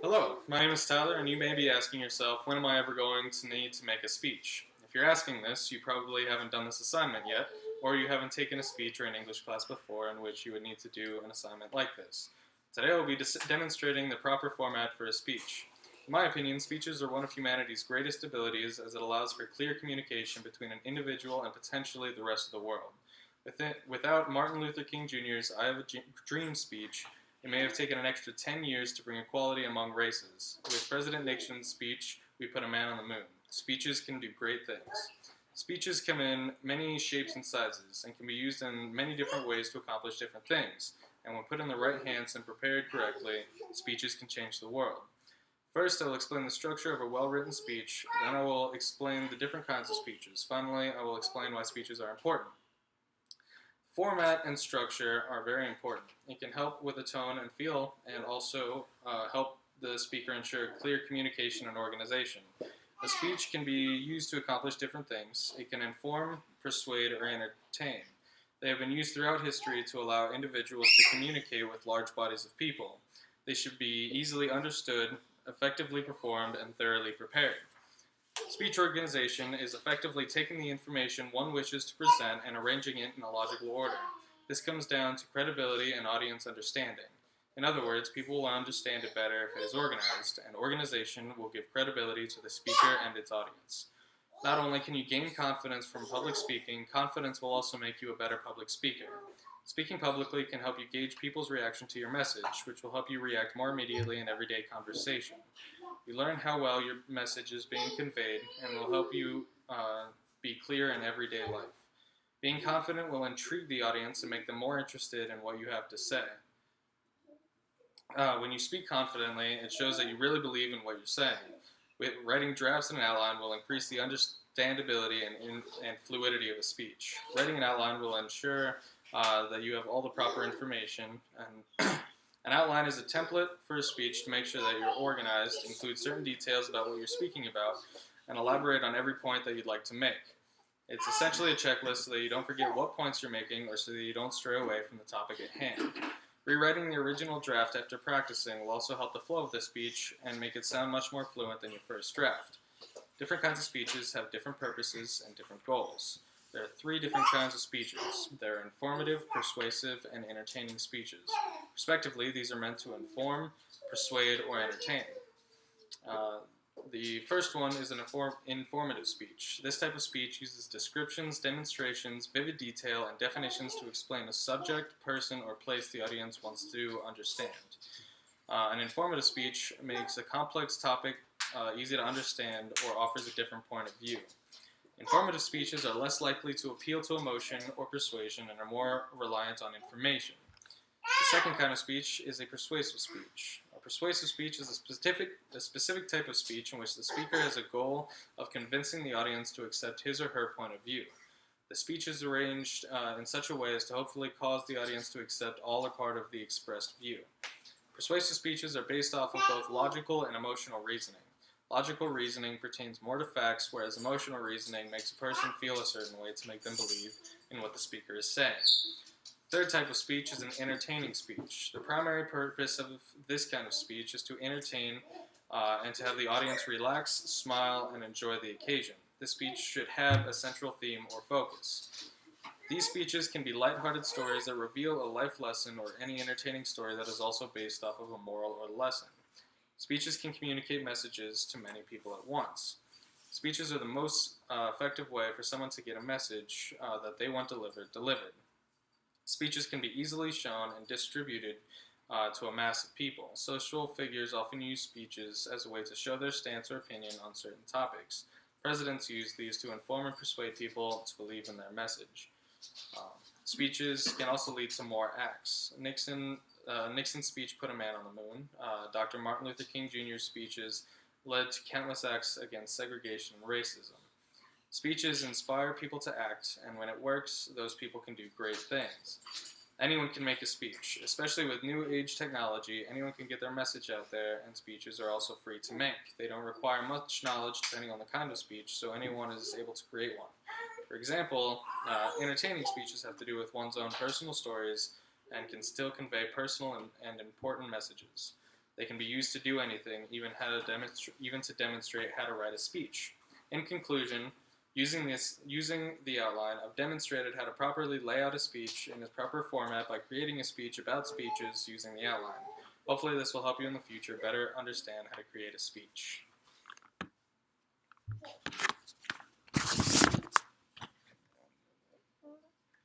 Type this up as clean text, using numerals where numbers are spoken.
Hello, my name is Tyler, and you may be asking yourself, when am I ever going to need to make a speech? If you're asking this, you probably haven't done this assignment yet, or you haven't taken a speech or an English class before in which you would need to do an assignment like this. Today I will be demonstrating the proper format for a speech. In my opinion, speeches are one of humanity's greatest abilities as it allows for clear communication between an individual and potentially the rest of the world. Without Martin Luther King Jr.'s I Have a Dream speech, it may have taken an extra 10 years to bring equality among races. With President Nixon's speech, we put a man on the moon. Speeches can do great things. Speeches come in many shapes and sizes and can be used in many different ways to accomplish different things. And when put in the right hands and prepared correctly, speeches can change the world. First, I will explain the structure of a well-written speech. Then I will explain the different kinds of speeches. Finally, I will explain why speeches are important. Format and structure are very important. It can help with the tone and feel, and also help the speaker ensure clear communication and organization. A speech can be used to accomplish different things. It can inform, persuade, or entertain. They have been used throughout history to allow individuals to communicate with large bodies of people. They should be easily understood, effectively performed, and thoroughly prepared. Speech organization is effectively taking the information one wishes to present and arranging it in a logical order. This comes down to credibility and audience understanding. In other words, people will understand it better if it is organized, and organization will give credibility to the speaker and its audience. Not only can you gain confidence from public speaking, confidence will also make you a better public speaker. Speaking publicly can help you gauge people's reaction to your message, which will help you react more immediately in everyday conversation. You learn how well your message is being conveyed and will help you be clear in everyday life. Being confident will intrigue the audience and make them more interested in what you have to say. When you speak confidently, it shows that you really believe in what you're saying. Writing drafts and an outline will increase the understandability and fluidity of a speech. Writing an outline will ensure that you have all the proper information. And an outline is a template for a speech to make sure that you're organized, include certain details about what you're speaking about, and elaborate on every point that you'd like to make. It's essentially a checklist so that you don't forget what points you're making or so that you don't stray away from the topic at hand. Rewriting the original draft after practicing will also help the flow of the speech and make it sound much more fluent than your first draft. Different kinds of speeches have different purposes and different goals. There are three different kinds of speeches. There are informative, persuasive, and entertaining speeches. Respectively, these are meant to inform, persuade, or entertain. The first one is an informative speech. This type of speech uses descriptions, demonstrations, vivid detail, and definitions to explain a subject, person, or place the audience wants to understand. An informative speech makes a complex topic easy to understand or offers a different point of view. Informative speeches are less likely to appeal to emotion or persuasion and are more reliant on information. The second kind of speech is a persuasive speech. A persuasive speech is a specific type of speech in which the speaker has a goal of convincing the audience to accept his or her point of view. The speech is arranged in such a way as to hopefully cause the audience to accept all or part of the expressed view. Persuasive speeches are based off of both logical and emotional reasoning. Logical reasoning pertains more to facts, whereas emotional reasoning makes a person feel a certain way to make them believe in what the speaker is saying. Third type of speech is an entertaining speech. The primary purpose of this kind of speech is to entertain and to have the audience relax, smile, and enjoy the occasion. This speech should have a central theme or focus. These speeches can be lighthearted stories that reveal a life lesson or any entertaining story that is also based off of a moral or lesson. Speeches can communicate messages to many people at once. Speeches are the most effective way for someone to get a message that they want delivered. Speeches can be easily shown and distributed to a mass of people. Social figures often use speeches as a way to show their stance or opinion on certain topics. Presidents use these to inform and persuade people to believe in their message. Speeches can also lead to more acts. Nixon's speech put a man on the moon. Dr. Martin Luther King Jr.'s speeches led to countless acts against segregation and racism. Speeches inspire people to act, and when it works, those people can do great things. Anyone can make a speech. Especially with new age technology, anyone can get their message out there, and speeches are also free to make. They don't require much knowledge depending on the kind of speech, so anyone is able to create one. For example, entertaining speeches have to do with one's own personal stories and can still convey personal and important messages. They can be used to do anything, even to demonstrate how to write a speech. In conclusion, using the outline, I've demonstrated how to properly lay out a speech in its proper format by creating a speech about speeches using the outline. Hopefully this will help you in the future better understand how to create a speech.